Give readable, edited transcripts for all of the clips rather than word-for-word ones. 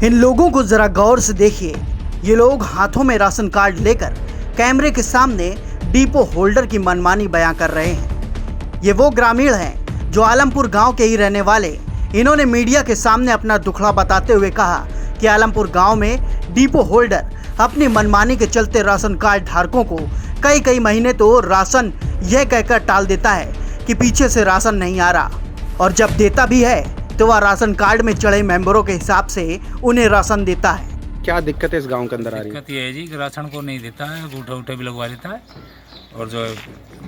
इन लोगों को जरा गौर से देखिए। ये लोग हाथों में राशन कार्ड लेकर कैमरे के सामने डिपो होल्डर की मनमानी बयां कर रहे हैं। ये वो ग्रामीण हैं जो आलमपुर गांव के ही रहने वाले। इन्होंने मीडिया के सामने अपना दुखड़ा बताते हुए कहा कि आलमपुर गांव में डिपो होल्डर अपनी मनमानी के चलते राशन कार्ड धारकों को कई महीने तो राशन यह कहकर टाल देता है कि पीछे से राशन नहीं आ रहा, और जब देता भी है तो वह राशन कार्ड में चढ़े मेंबरों के हिसाब से उन्हें राशन देता है। क्या दिक्कत है इस गांव के अंदर आ रही है? दिक्कत ये है जी कि राशन को नहीं देता है, अंगूठा भी लगवा लेता है, और जो है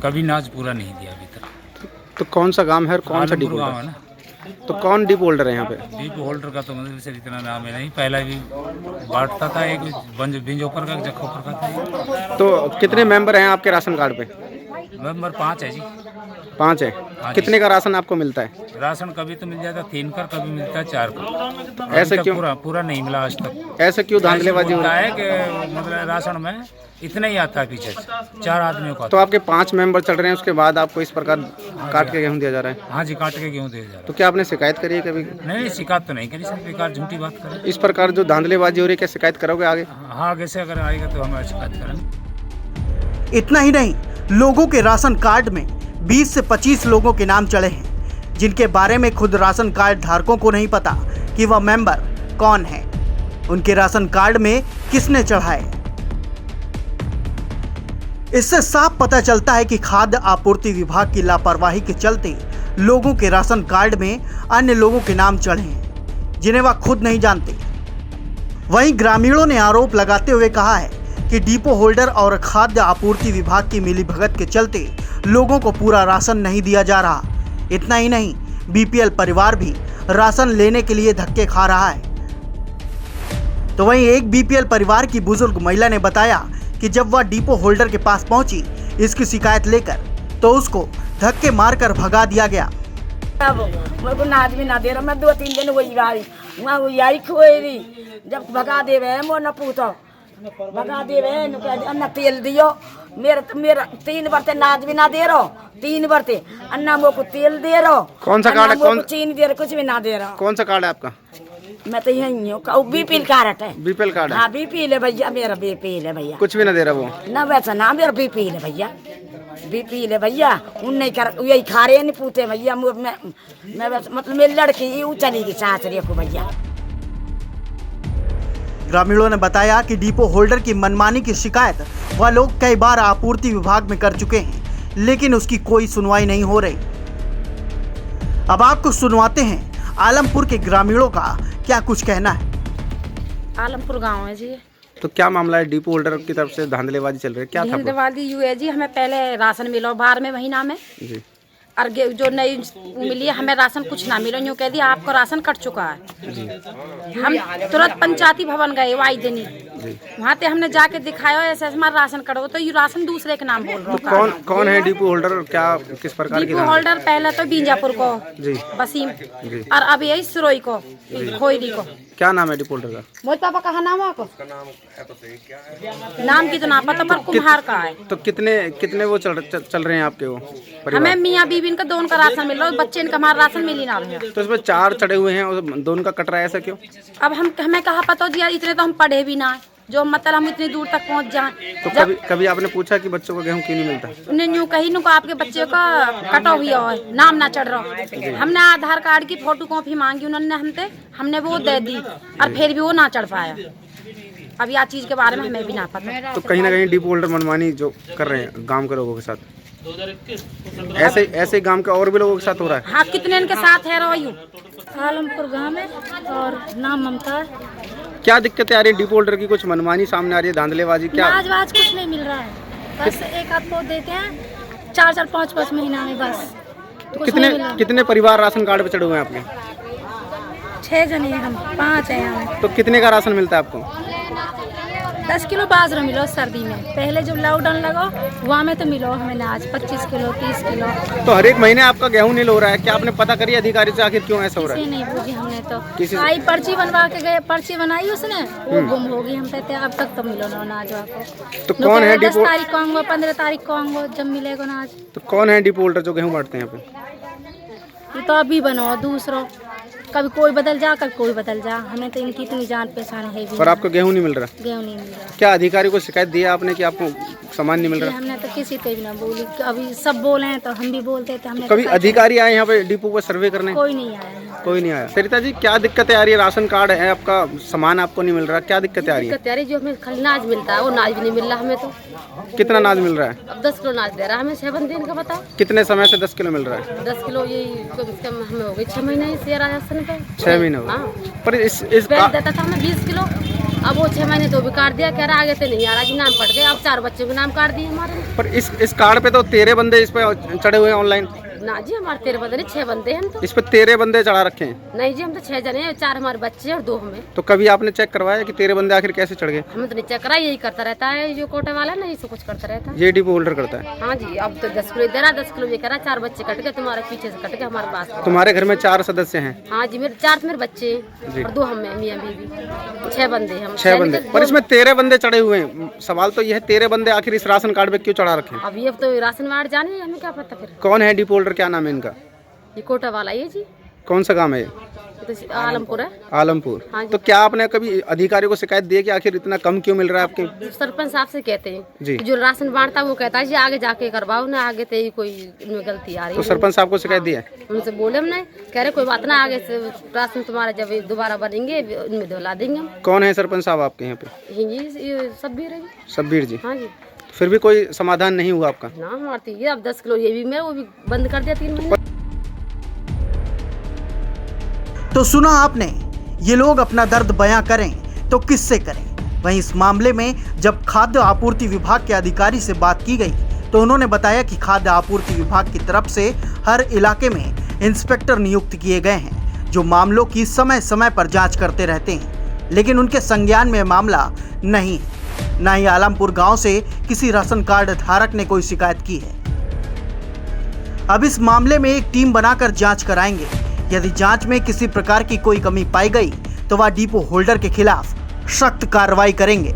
कभी नाज पूरा नहीं दिया अभी तक। तो कौन सा गांव है और कौन सा डिपो गाँव है ना? तो कौन डिपो होल्डर है यहाँ पे? डिपो होल्डर का तो मतलब से इतना नाम है नहीं, पहला भी बांटता था, एक बिंजोपर का जखोपर का था। तो कितने मेंबर हैं आपके राशन कार्ड पे? मेंबर 5 है जी। 5 है। हाँ कितने का राशन आपको मिलता है? राशन कभी तो मिल जाता 3 का, कभी मिलता है 4 का। ऐसे क्यों? पूरा नहीं मिला आज तक। ऐसे क्यों धांधलेबाजी हो होता रही है कि मतलब राशन में इतना ही आता है पीछे से 4 आदमियों का। तो आपके 5 मेंबर चल रहे हैं, उसके बाद आपको इस प्रकार काट के गेहूँ दिया जा रहा है? हाँ जी, काट के गेहूँ दिया जा रहा है। तो क्या आपने शिकायत करी है कभी? नहीं, शिकायत तो नहीं करी सर, बेकार झूठी बात करें। इस प्रकार जो धांधलेबाजी हो रही है, क्या शिकायत करोगे आगे? हाँ, आगे से अगर आएगा तो हम शिकायत करेंगे। इतना ही नहीं, लोगों के राशन कार्ड में 20 से 25 लोगों के नाम चढ़े हैं, जिनके बारे में खुद राशन कार्ड धारकों को नहीं पता कि वह मेंबर कौन है, उनके राशन कार्ड में किसने चढ़ाए। इससे साफ पता चलता है कि खाद्य आपूर्ति विभाग की लापरवाही के चलते लोगों के राशन कार्ड में अन्य लोगों के नाम चढ़े हैं, जिन्हें वह खुद नहीं जानते। वहीं ग्रामीणों ने आरोप लगाते हुए कहा है कि डिपो होल्डर और खाद्य आपूर्ति विभाग की मिलीभगत के चलते लोगों को पूरा राशन नहीं दिया जा रहा। इतना ही नहीं, बीपीएल परिवार भी राशन लेने के लिए धक्के खा रहा है। तो वहीं एक बीपीएल परिवार की बुजुर्ग महिला ने बताया कि जब वह डिपो होल्डर के पास पहुंची इसकी शिकायत लेकर, तो उसको धक्के मारकर भगा दिया गया। अब मेरे को नाच भी ना दे रहा, मैं 2-3 दिन वही गाड़ी वहाँ वो यही खोई, जब भगा दे रहे वो न पूछो, भगा दे रहे न तेल दियो। मेरा 3 बरते नाच भी ना दे रहा, 3 बरते अन्ना वो को तेल दे रहा। कौन सा कार्ड है? कौन चीनी दे रहा, कुछ भी ना दे रहा। कौन सा कार्ड है आपका? मैं तो यही हूँ, बीपीएल कार्ड है। बीपीएल कार्ड है? हाँ, बीपीएल है भैया, मेरा बीपीएल है भैया। कुछ भी ना दे रहा वो? ना वैसा ना, मेरा बीपीएल है भैया, बीपीएल है भैया। उन नहीं कर यही खा रहे नहीं पूछे भैया। मैं मतलब मेरी लड़की वो चली गई सासरे को भैया। ग्रामीणों ने बताया कि डिपो होल्डर की मनमानी की शिकायत वह लोग कई बार आपूर्ति विभाग में कर चुके हैं, लेकिन उसकी कोई सुनवाई नहीं हो रही। अब आपको सुनवाते हैं आलमपुर के ग्रामीणों का क्या कुछ कहना है। आलमपुर गांव है जी। तो क्या मामला है? डिपो होल्डर की तरफ से धांधलेबाजी चल रही है, क्या था? धांधलेबाजी यू है जी, हमें पहले राशन मिलो 12वें महीना में जी, और जो नई मिली है हमें राशन कुछ ना मिलो, यूँ कह दिया आपको राशन कट चुका है जी। हम तुरंत पंचायती भवन गए वाई दिनी, वहाँ पे हमने जाके दिखाया ऐसे हमारा राशन कटो, तो ये राशन दूसरे के नाम बोल रहा है। तो कौन है डिपो होल्डर और क्या किस प्रकार की? डिपो होल्डर पहले तो बीजापुर को जी, वसीम जी, और अब यही सिरोई को खोईरी को। क्या नाम है डिपो होल्डर का? मोदी पापा कहा नाम है आपको? नाम की तो ना पता, पर कुम्हार का है। तो कितने वो चल रहे हैं आपके वो परिवार? हमें मियाँ बीबी इनका दोनों का राशन मिल रहा है, बच्चे इनका हमारा राशन मिल ही ना रहे। तो इसमें 4 चढ़े हुए हैं और दोनों का कट रहा है, ऐसा क्यों? अब हमें कहा पता दिया, इतने तो हम पढ़े भी ना है, जो मतलब हम इतनी दूर तक पहुंच जाएं। तो कभी आपने पूछा कि बच्चों को गेहूं क्यों नहीं मिलता? उन्हें यूँ कही नु आपके बच्चे का कटा हुआ है, नाम ना चढ़ रहा। हमने आधार कार्ड की फोटो कॉपी मांगी उन्होंने हमने वो दे दी, और फिर भी वो ना चढ़ पाया। अब यह चीज के बारे में हमें भी ना पता। तो कहीं ना कहीं डिपो होल्डर मनमानी जो कर रहे हैं गांव के लोगों के साथ, ऐसे गांव के और भी लोगों के साथ हो रहा है। हाँ, कितने इनके साथ है रोयू। आलमपुर गांव में और नाम ममता है। क्या दिक्कत आ रही है? डिपो होल्डर की कुछ मनमानी सामने आ रही है, धांधलेबाजी क्या? आज कुछ नहीं मिल रहा है, बस एक आध को देते हैं 4-4, 5-5 महीना में बस। तो कितने परिवार राशन कार्ड पे चढ़े हुए हैं आपके? 6 जने हैं हम, 5 हैं यहाँ। तो कितने का राशन मिलता है आपको? 10 किलो बाजरा मिलो सर्दी में, पहले जब लॉकडाउन लगो वहाँ में तो मिलो हमें आज 25 किलो 30 किलो। तो हर एक महीने आपका गेहूं नहीं हो रहा है, क्या आपने पता करी अधिकारी से आखिर क्यों ऐसा हो रहा है? नहीं पूछी हमने तो, आई पर्ची बनवा के गए, पर्ची बनाई उसने, वो गुम हो गई। हम कहते अब तक तो मिलो ना अनाज आपको। तो कौन है 10 तारीख को आऊँगा, 15 तारीख को आऊँगा, जब मिलेगा अनाज। तो कौन है डिपो होल्डर जो गेहूँ बांटते हैं यहाँ पे? ये तो अभी बनाओ दूसरा कभी कोई बदल जा, कभी कोई बदल जा। हमें तो इनकी इतनी जान पहचान है भी पर आपको गेहूँ नहीं मिल रहा? गेहूँ नहीं मिल रहा। क्या अधिकारी को शिकायत दी है आपने कि आपको सामान नहीं मिल रहा? हमने तो किसी से भी ना बोली, अभी सब बोले हैं तो हम भी बोलते थे। हमने कभी अधिकारी आए यहाँ पे डिपो पर सर्वे करने? कोई नहीं आया है। कोई नहीं आया। सरिता जी, क्या दिक्कतें आ रही है? राशन कार्ड है आपका, सामान आपको नहीं मिल रहा, क्या दिक्कतें आ रही है? दिक्कत आ रही है, जो हमें खाली नाज मिलता है वो नाज भी नहीं मिल रहा हमें तो। कितना नाज मिल रहा है? अब 10 किलो नाज दे रहा है हमें 6 बंदे का, बताओ। कितने समय से 10 किलो मिल रहा है? 10 किलो ये कम से कम हमें हो गई 6 महीने से राशन पे। 6 महीने हो गए। हाँ। पर इस पहले देता था हमें 20 किलो, अब वो 6 महीने तो भी काट दिया, कह रहा आगे से नहीं आ रहा जी, नाम पट गए। अब 4 बच्चों के नाम काट दिए हमारे। पर इस कार्ड पे तो 13 बंदे इस पे चढ़े हुए हैं ऑनलाइन। ना जी, हमारे 13 बंदे नहीं, 6 बंदे हैं हम तो। इस पे 13 बंदे चढ़ा रखे हैं? नहीं जी, हम तो 6 जने हैं, 4 हमारे बच्चे और 2 हमें। तो कभी आपने चेक करवाया कि 13 बंदे आखिर कैसे चढ़ गए? हमें तो नहीं चेक करा, यही करता रहता है जो कोटे वाला ना, यही सब कुछ करता रहता है। ये डिपो होल्डर करता है? हाँ जी, अब तो 10 किलो दे रहा, 10 किलो ये कह रहा, 4 बच्चे कट गए तुम्हारे पीछे से, कट गए हमारे पास। तुम्हारे घर में 4 सदस्य हैं? हाँ जी, मेरे 4 तो मेरे बच्चे हैं और 2 हम मियाँ बीवी, 6 बंदे हम। 6 बंदे। पर इसमें 13 बंदे चढ़े हुए हैं। सवाल तो यह है 13 बंदे आखिर इस राशन कार्ड पे क्यों चढ़ा रखे हैं? अब ये तो राशन वार्ड जाने, हमें क्या पता फिर। कौन है डिपो होल्डर, क्या नाम है इनका? ये कोटा वाला ये जी। कौन सा काम है ये? ये तो आलमपुर है। आलमपुर। हाँ जी। तो क्या आपने कभी अधिकारी को शिकायत दी है कि आखिर इतना कम क्यों मिल रहा है आपके? सरपंच साहब से कहते हैं जी। जो राशन बांटता है वो कहता है जी आगे जाके करवाओ ना, आगे तो ही कोई इनमें गलती आ रही तो है। सरपंच साहब को शिकायत दी है? उनसे बोले हमने, कह रहे कोई बात ना, आगे से राशन तुम्हारा जब दोबारा बनेंगे इनमें दिला देंगे हम। कौन है सरपंच साहब आपके यहाँ पे? ये सब भी रही। शब्बीर जी। हाँ जी। फिर भी कोई समाधान नहीं हुआ आपका? ना हमारी ये अब 10 किलो ये भी मैं वो भी बंद कर दिया 3 महीने। तो सुना आपने, ये लोग अपना दर्द बयां करें तो किससे करें। वहीं इस मामले में जब खाद्य आपूर्ति विभाग के अधिकारी से बात की गई तो उन्होंने बताया कि खाद्य आपूर्ति विभाग की तरफ से हर इलाके में इंस्पेक्टर नियुक्त किए गए हैं जो मामलों की समय समय पर जांच करते रहते हैं, लेकिन उनके संज्ञान में मामला नहीं है। न ही आलमपुर गांव से किसी राशन कार्ड धारक ने कोई शिकायत की है। अब इस मामले में एक टीम बनाकर जांच कराएंगे। यदि जांच में किसी प्रकार की कोई कमी पाई गई तो वह डिपो होल्डर के खिलाफ सख्त कार्रवाई करेंगे।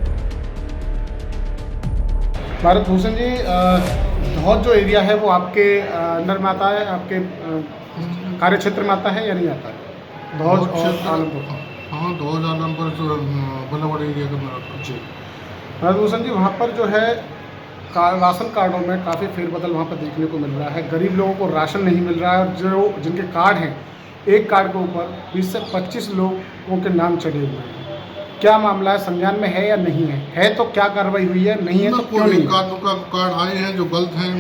भारत भूषण जी, धौज जो एरिया है वो आपके अंडर में आता है, आपके कार्य क्षेत्र में आता है या नहीं आता है? धौज और आलमपुर। हाँ, धौज आलमपुर जो बल्लभगढ़ एरिया का मेरा जी। भारत भूषण जी, वहाँ पर जो है राशन कार्डों में काफ़ी फेरबदल वहाँ पर देखने को मिल रहा है। गरीब लोगों को राशन नहीं मिल रहा है और जो जिनके कार्ड हैं, एक कार्ड के ऊपर 20 से 25 लोगों के नाम चढ़े हुए हैं। क्या मामला है, संज्ञान में है या नहीं है तो क्या कार्रवाई हुई है, नहीं है तो क्यों नहीं? कार्ड आए हैं जो गलत हैं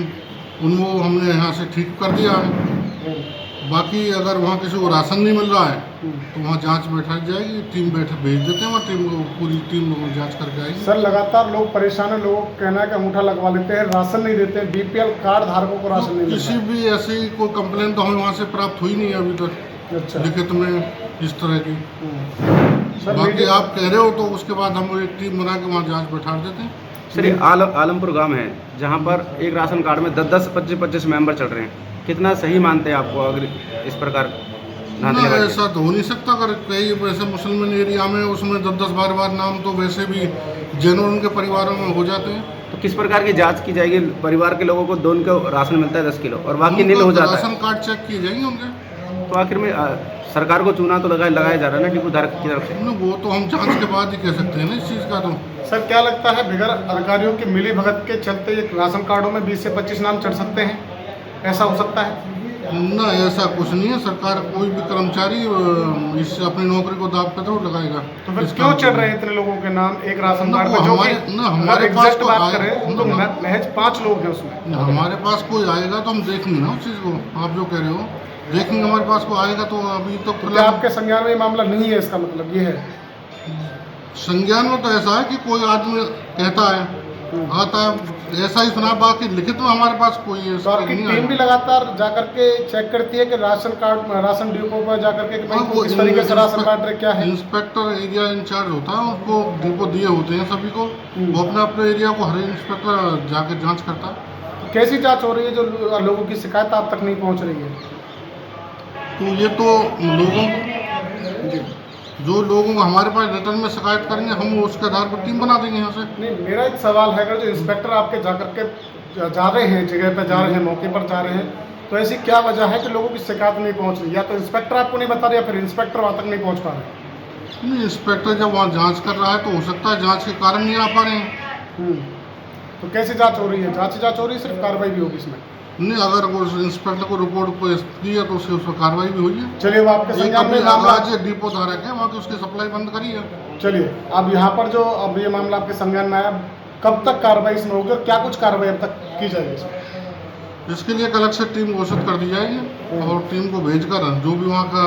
उनको हमने यहाँ से ठीक कर दिया है। बाकी अगर वहाँ किसी को राशन नहीं मिल रहा है तो वहाँ जांच बैठाई जाएगी, टीम भेज देते हैं, वहाँ टीम को पूरी टीम जांच करके आएगी। सर, लगातार लोग परेशान हैं, लोगों का कहना है कि अंगूठा लगवा लेते हैं, राशन नहीं देते हैं, बीपीएल कार्ड धारकों को राशन नहीं किसी भी ऐसी कोई कंप्लेंट तो हमें वहाँ से प्राप्त हुई नहीं है अभी तक। अच्छा, लिखित में इस तरह की। बाकी आप कह रहे हो तो उसके बाद हम एक टीम बना के वहाँ जाँच बैठा देते हैं। सर, ये आलमपुर गांव है जहां पर एक राशन कार्ड में 10-10, 25-25 मेंबर चल रहे हैं। कितना सही मानते हैं आपको अगर इस प्रकार? ना, ऐसा तो हो नहीं सकता। अगर कई वैसे मुसलमान एरिया में उसमें 10-10, 12 नाम तो वैसे भी जनरल उनके परिवारों में हो जाते हैं। तो किस प्रकार की जांच की जाएगी? परिवार के लोगों को दोनों को राशन मिलता है 10 किलो और बाकी नील हो जाता है। राशन कार्ड चेक किए जाएंगे उनके। तो आखिर में सरकार को चूना तो लगाया जा रहा है ना डिपो धारक की तरफ से। वो तो हम जांच के बाद ही कह सकते हैं ना इस चीज़ का। तो सर, क्या लगता है बगैर अधिकारियों की मिली भगत के चलते ये राशन कार्डों में 20 से 25 नाम चढ़ सकते हैं? ऐसा हो सकता है? ना, ऐसा कुछ नहीं है। सरकार कोई भी कर्मचारी इस अपनी नौकरी को दाव पे तो लगाएगा। तो फिर क्यों चढ़ रहे हैं इतने लोगों के नाम एक राशन कार्ड में? जो हमारे पास तो बात करें तो महज 5 लोग हैं उसमें। हमारे पास कोई आएगा तो हम देखेंगे ना उस चीज़ को। आप जो कह रहे हो देखेंगे, हमारे पास कोई आएगा तो अभी तो क्या आपके संज्ञान में ये मामला नहीं है? इसका मतलब ये है संज्ञान में तो ऐसा है कि कोई आदमी कहता है, आता है, ऐसा ही सुना। बाकी लिखित में हमारे पास कोई तो आपकी टीम भी लगातार जाकर के चेक करती है कि राशन कार्ड, राशन डिपो पर जाकर के किस तरीके से राशन कार्ड रहे, क्या है? इंस्पेक्टर एरिया इंचार्ज होता है, उसको डिपो दिए होते हैं सभी को। वो अपने अपने एरिया को हर इंस्पेक्टर जाकर जाँच करता है। कैसी जाँच हो रही है जो लोगों की शिकायत आप तक नहीं पहुँच रही है? तो ये तो जो लोगों को हमारे पास रिटर्न में शिकायत करेंगे, हम उसके आधार पर टीम बना देंगे यहाँ से। नहीं, मेरा एक सवाल है, अगर जो इंस्पेक्टर आपके जाकर के जा रहे हैं, जगह पर जा रहे हैं, मौके पर जा रहे हैं, तो ऐसी क्या वजह है कि लोगों की शिकायत नहीं पहुंच रही? या तो इंस्पेक्टर आपको नहीं बता रहे या फिर इंस्पेक्टर वहाँ तक नहीं पहुंच पा रहे? नहीं, इंस्पेक्टर जब वहाँ जांच कर रहा है तो हो सकता है जांच के कारण नहीं आ पा रहे हैं। तो कैसे जांच हो रही है? जांच हो रही है, सिर्फ कार्रवाई भी होगी इसमें? नहीं, अगर वो इंस्पेक्टर को रिपोर्ट पेश की है तो उसकी उस पर कार्रवाई भी हुई है। चलिए, वो आपके संज्ञान में आज डिपो धारक है, वहाँ की उसकी सप्लाई बंद करी है। चलिए, अब यहाँ पर जो अब ये मामला आपके संज्ञान में आया, कब तक कार्रवाई इसमें होगी और क्या कुछ कार्रवाई अब तक की जाएगी इसमें? इसके लिए अलग से टीम घोषित कर दी जाएगी और टीम को भेजकर जो भी वहाँ का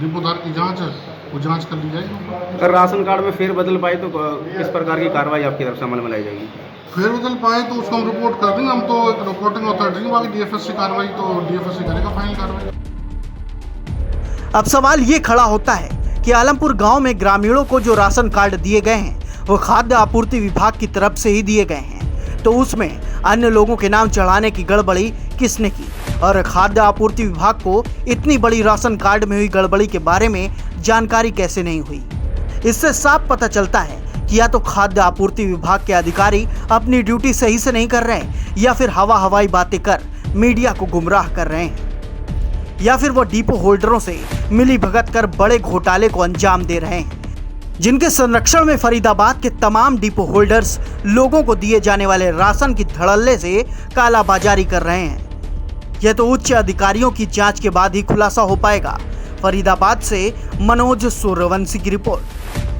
डिपोधार की जांच है वो जांच कर ली जाएगी। अगर राशन कार्ड में फेरबदल पाए तो किस प्रकार की कार्रवाई आपकी तरफ से अमल में लाई जाएगी? फेरबदल पाए तो उसको हम रिपोर्ट कर देंगे। हम तो एक रिपोर्टिंग अथॉरिटी नहीं, बाकी डीएफएससी कार्रवाई तो डीएफएससी करेगा फाइनल कार्रवाई। अब सवाल ये खड़ा होता है कि आलमपुर गांव में ग्रामीणों को जो राशन कार्ड दिए गए हैं वो खाद्य आपूर्ति विभाग की तरफ से ही दिए गए हैं, तो उसमें अन्य लोगों के नाम चढ़ाने की गड़बड़ी किसने की? और खाद्य आपूर्ति विभाग को इतनी बड़ी राशन कार्ड में हुई गड़बड़ी के बारे में जानकारी कैसे नहीं हुई? इससे साफ पता चलता है कि या तो खाद्य आपूर्ति विभाग के अधिकारी अपनी ड्यूटी सही से नहीं कर रहे हैं, या फिर हवाई बातें कर मीडिया को गुमराह कर रहे हैं, या फिर वो डिपो होल्डरों से मिली भगत कर बड़े घोटाले को अंजाम दे रहे हैं, जिनके संरक्षण में फरीदाबाद के तमाम डिपो होल्डर्स लोगों को दिए जाने वाले राशन की धड़ल्ले से कालाबाजारी कर रहे हैं। यह तो उच्च अधिकारियों की जांच के बाद ही खुलासा हो पाएगा। फरीदाबाद से मनोज सूर्यवंशी की रिपोर्ट।